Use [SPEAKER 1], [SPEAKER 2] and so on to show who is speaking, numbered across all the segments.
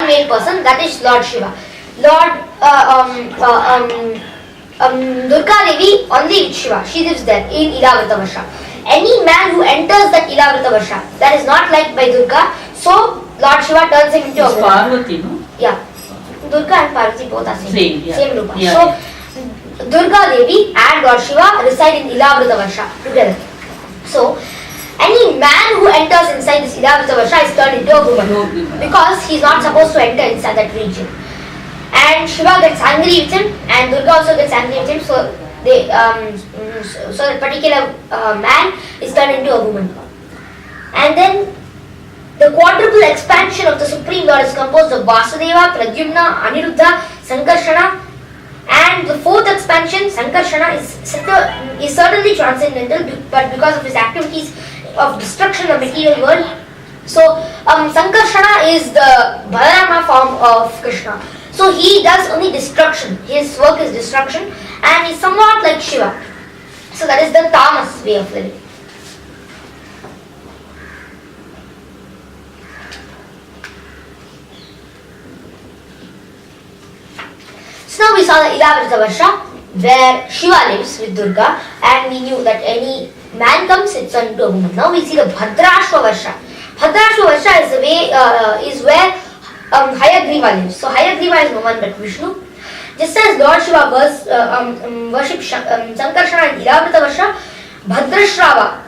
[SPEAKER 1] one male person, that is Lord Shiva. Durga Devi only with Shiva. She lives there in Ilavrita Varsha. Any man who enters that Ilavrita Varsha that is not liked by Durga, so Lord Shiva turns him into a woman.
[SPEAKER 2] Parvati, no?
[SPEAKER 1] Yeah. Durga and Parvati both are same.
[SPEAKER 2] Yeah.
[SPEAKER 1] Same Rupa.
[SPEAKER 2] Yeah,
[SPEAKER 1] so
[SPEAKER 2] yeah.
[SPEAKER 1] Durga Devi and Lord Shiva reside in Ilavrita Varsha together. So any man who enters inside this Ilavrita Varsha is turned into a woman because he is not supposed to enter inside that region. And Shiva gets angry with him, and Durga also gets angry with him. So they, so that particular man is turned into a woman. And then the quadruple expansion of the Supreme Lord is composed of Vasudeva, Pradyumna, Aniruddha, Sankarshana, and the fourth expansion, Sankarshana, is certainly transcendental, but because of his activities of destruction of material world. So Sankarshana is the Balarama form of Krishna. So he does only destruction. His work is destruction, and he's somewhat like Shiva. So that is the Tamas way of living. So now we saw the Ilavrita Varsha where Shiva lives with Durga, and we knew that any man comes, it's into a woman. Now we see the Bhadrashva Varsha. Bhadrashva Varsha is the way is where Hayagriva lives. So Hayagriva is no one but Vishnu. Just as Lord Shiva worships Sankarshana and Ilavrita Varsha, Bhadrashrava,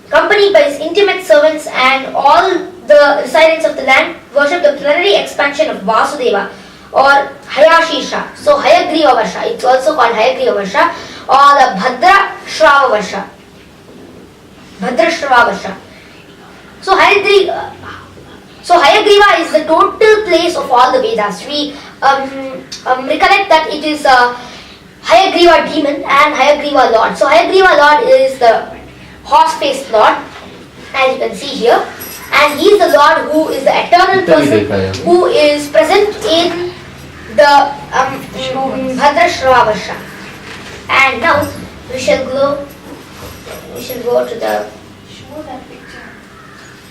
[SPEAKER 1] accompanied by his intimate servants and all the residents of the land, worship the plenary expansion of Vasudeva or Hayashisha. So Hayagriva Varsha, it's also called Hayagriva Varsha or the Bhadrashrava Varsha. Bhadrashrava Varsha. So Hayagriva is the total place of all the Vedas. We recollect that it is Hayagriva demon and Hayagriva Lord. So Hayagriva Lord is the horse-faced Lord, as you can see here, and he is the Lord who is the eternal person who is present in the Bhadrashrava Varsha. And now we shall go to the.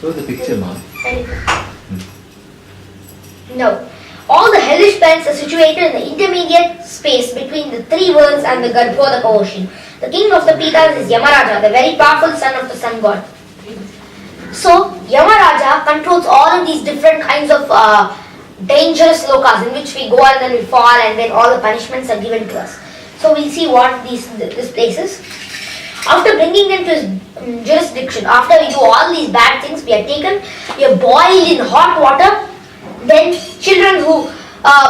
[SPEAKER 3] Show the picture, ma'am.
[SPEAKER 1] No. All the hellish planets are situated in the intermediate space between the three worlds and the Garbhodaka ocean. The king of the Pitas is Yamaraja, the very powerful son of the sun god. So, Yamaraja controls all of these different kinds of dangerous lokas in which we go and then we fall, and then all the punishments are given to us. So, we'll see what this place is. After bringing them to his jurisdiction, after we do all these bad things, we are taken, we are boiled in hot water. Then children who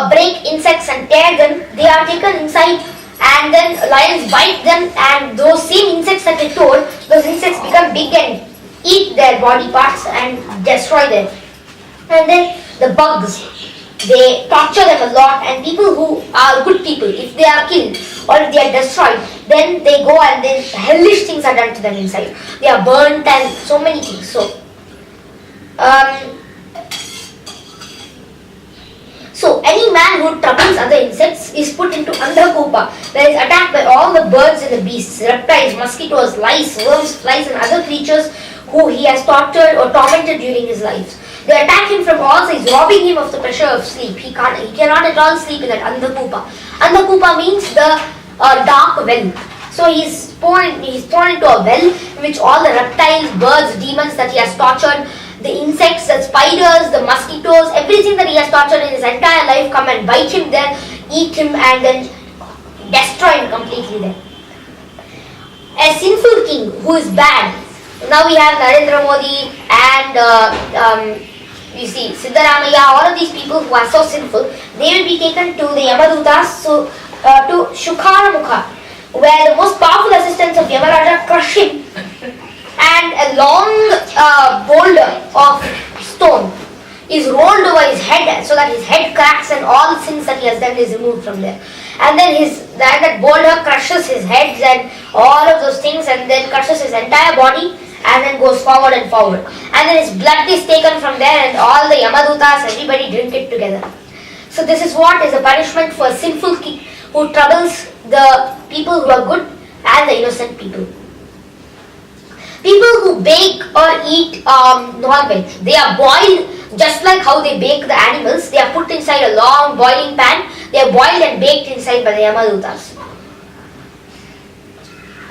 [SPEAKER 1] break insects and tear them, they are taken inside, and then lions bite them, and those same insects that they tore, those insects become big and eat their body parts and destroy them. And then the bugs, they torture them a lot, and people who are good people, if they are killed or if they are destroyed, then they go and then hellish things are done to them inside. They are burnt and so many things. So any man who troubles other insects is put into Andhakupa, where he is attacked by all the birds and the beasts, reptiles, mosquitoes, lice, worms, flies and other creatures who he has tortured or tormented during his life. They attack him from all sides, robbing him of the pleasure of sleep. He cannot at all sleep in that Andhakupa. Andhakupa means the dark well. So he is thrown into a well in which all the reptiles, birds, demons that he has tortured, the insects, the spiders, the mosquitoes, everything that he has tortured in his entire life come and bite him there, eat him and then destroy him completely there. A sinful king who is bad. Now we have Narendra Modi and you see Siddharamaya, all of these people who are so sinful, they will be taken to the Yamadutas, to Shukharamukha, where the most powerful assistants of Yamaraja crush him, and a long boulder of stone is rolled over his head so that his head cracks and all sins that he has done is removed from there. And then that boulder crushes his head and all of those things, and then crushes his entire body and then goes forward and forward. And then his blood is taken from there, and all the Yamadutas, everybody drink it together. So this is what is a punishment for a sinful king who troubles the people who are good and the innocent people. People who bake or eat non-veg, they are boiled just like how they bake the animals. They are put inside a long boiling pan. They are boiled and baked inside by the Yamadutas.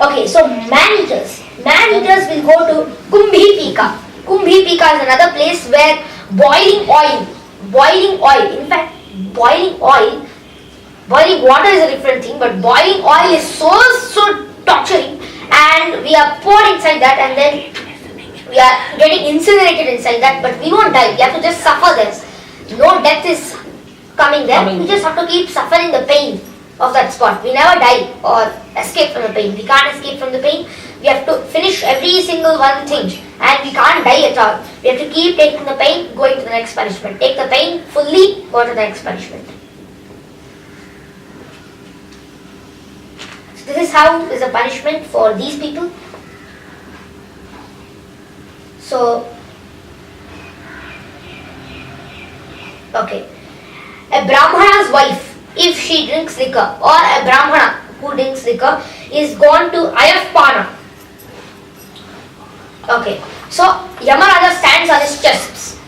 [SPEAKER 1] Okay, so man-eaters. Man-eaters will go to Kumbhipika. Kumbhipika is another place where boiling oil, in fact, boiling water is a different thing, but boiling oil is so torturing, and we are poured inside that, and then we are getting incinerated inside that, but we won't die. We have to just suffer this. No death is coming there. We just have to keep suffering the pain of that spot. We never die or escape from the pain. We can't escape from the pain. We have to finish every single one thing, and we can't die at all. We have to keep taking the pain, going to the next punishment. Take the pain fully, go to the next punishment. So this is how is a punishment for these people. So, okay, a Brahmana's wife, if she drinks liquor, or a Brahmana who drinks liquor, is gone to Ayafpana. Okay, so Yamaraja stands on his chest.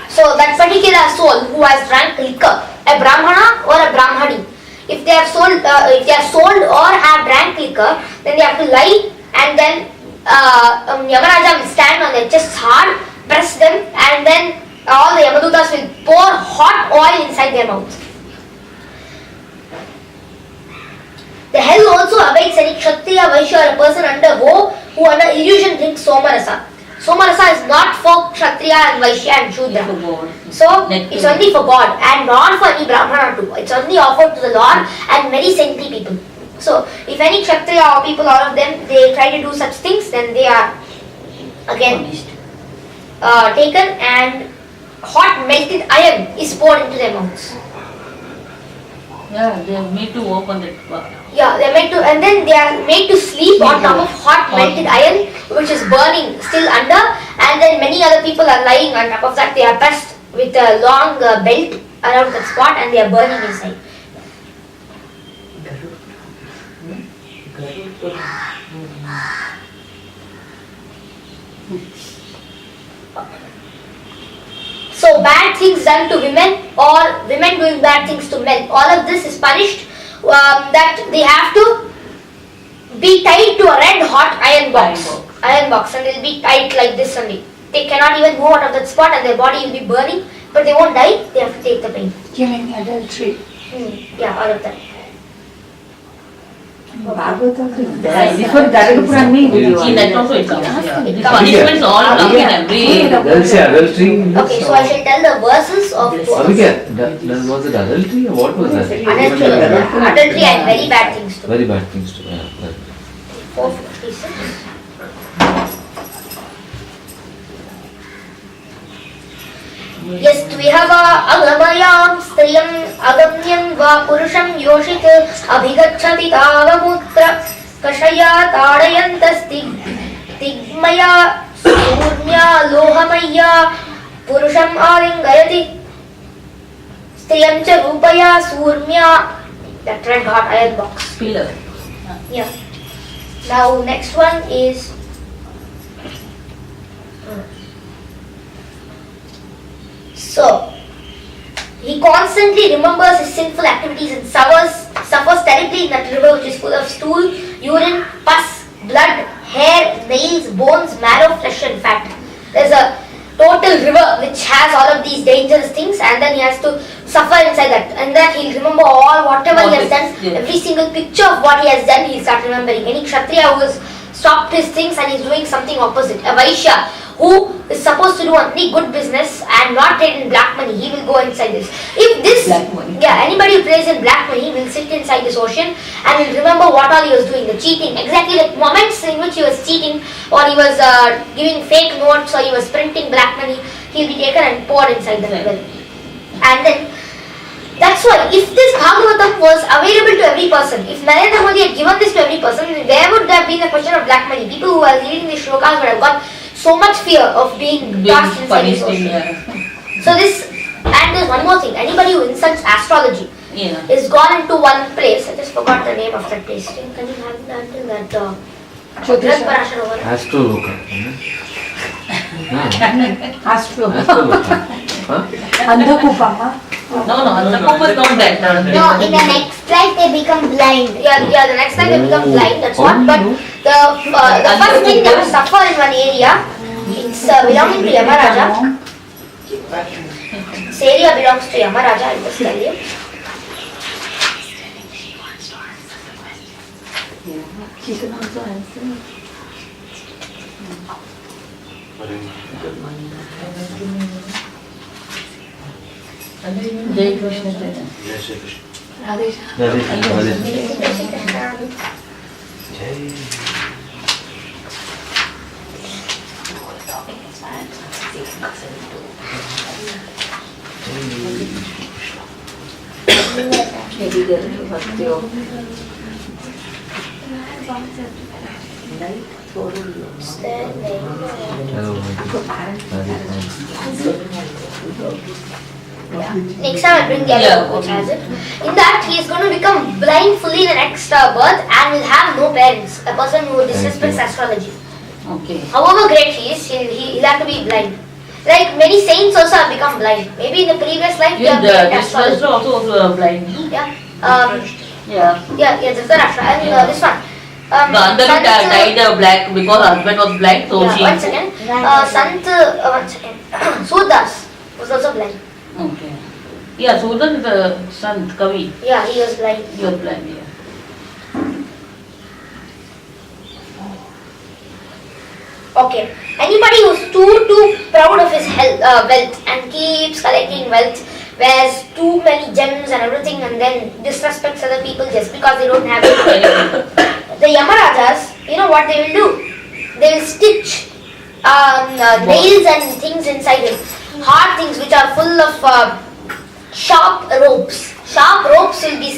[SPEAKER 1] So that particular soul who has drank liquor, a Brahmana or a Brahmani, if they are sold or have drank liquor, then they have to lie, and then Yamaraja will stand on their chest hard, press them, and then all the Yamadutas will pour hot oil inside their mouth. The hell also awaits any Kshatriya, Vaishya, or a person under woe who under illusion drinks Somarasa. Somarasa is not for Kshatriya and Vaishya and Shudra. So it's only for God and not for any Brahmana too. It's only offered to the Lord and very saintly people. So if any Kshatriya or people, all of them, they try to do such things, then they are again taken, and hot melted iron is poured into their mouths.
[SPEAKER 2] Yeah, they are made to walk on that.
[SPEAKER 1] Yeah, they are made to, and then they are made to sleep on top of hot melted iron, which is burning still under, and then many other people are lying on top of that. They are pressed with a long belt around that spot, and they are burning inside. So bad things done to women, or women doing bad things to men, all of this is punished, that they have to be tied to a red hot iron box, and they'll be tied like this only. They cannot even move out of that spot, and their body will be burning, but they won't die. They have to take the pain.
[SPEAKER 3] Killing adultery.
[SPEAKER 1] Yeah, all of that.
[SPEAKER 3] Bhagavata before Garagapurani.
[SPEAKER 2] See, that also it comes. The punishments all come in every.
[SPEAKER 4] Adultery.
[SPEAKER 1] Okay, so I shall tell the verses of
[SPEAKER 4] Abhigya, was it adultery or what was that?
[SPEAKER 1] adultery and very bad things too.
[SPEAKER 4] Very bad things too.
[SPEAKER 1] 456. Yes, Tvihava agamayam striyam agamyam va purusham yoshit abhigacchati tavamutra kashaya tadayantas tigmaya surmya lohamaya purusham alingayati striyam cha rupaya surmya, that red hot iron box.
[SPEAKER 2] Pillar.
[SPEAKER 1] Yeah. Now next one is so he constantly remembers his sinful activities and suffers terribly in that river which is full of stool, urine, pus, blood, hair, nails, bones, marrow, flesh and fat. There's a total river which has all of these dangerous things, and then he has to suffer inside that, and then he'll remember all whatever he has done, every single picture of what he has done he'll start remembering. Any Kshatriya who has stopped his things and is doing something opposite, a Vaishya who is supposed to do only good business and not trade in black money, he will go inside this. If this, anybody who plays in black money will sit inside this ocean and will remember what all he was doing, the cheating, exactly the moments in which he was cheating, or he was giving fake notes, or he was printing black money, he will be taken and poured inside the well. And then, that's why, if this Bhagavatam was available to every person, if Narendra Modi had given this to every person, where would there have been a question of black money? People who are reading these shlokas would have got so much fear of being cast inside this ocean. So this, and there's one more thing, anybody who insults astrology is gone into one place. I just forgot the name of that place. Can you have that? Bharat Parashara over.
[SPEAKER 4] Astroloka.
[SPEAKER 3] Astro.
[SPEAKER 4] Astroloka. Huh?
[SPEAKER 3] Andhakupa, ma.
[SPEAKER 2] No, the Kupa is not that.
[SPEAKER 5] No, in the next life they become blind.
[SPEAKER 1] Yeah, the next time they become blind, that's what. But the first thing they will suffer in one area, it's belonging to Yamaraja. This area belongs to Yamaraja, I will just tell you.
[SPEAKER 3] She can also answer.
[SPEAKER 2] Jai Krishna.
[SPEAKER 3] Radhe.
[SPEAKER 1] Next time I'll bring the other book which has it. In that he is going to become blind fully in the next birth and will have no parents. A person who disrespects astrology.
[SPEAKER 2] Okay.
[SPEAKER 1] However great he is, he'll have to be blind. Like many saints also have become blind. Maybe in the previous life they have become astrology.
[SPEAKER 2] This also blind.
[SPEAKER 1] Yeah.
[SPEAKER 2] Yeah.
[SPEAKER 1] Dhritarashtra. And this one.
[SPEAKER 2] The other died black because husband was blind, so
[SPEAKER 1] Yeah,
[SPEAKER 2] she.
[SPEAKER 1] one second. One second. Surdas was also blind.
[SPEAKER 2] Okay. Yeah, Sudan is the son, Kavi.
[SPEAKER 1] Yeah, he was blind.
[SPEAKER 2] You are blind, yeah.
[SPEAKER 1] Okay. Anybody who's too proud of his wealth and keeps collecting wealth, wears too many gems and everything, and then disrespects other people just because they don't have it. The Yamarajas, you know what they will do? They will stitch nails and things inside it. Hard things which are full of sharp ropes. Sharp ropes will be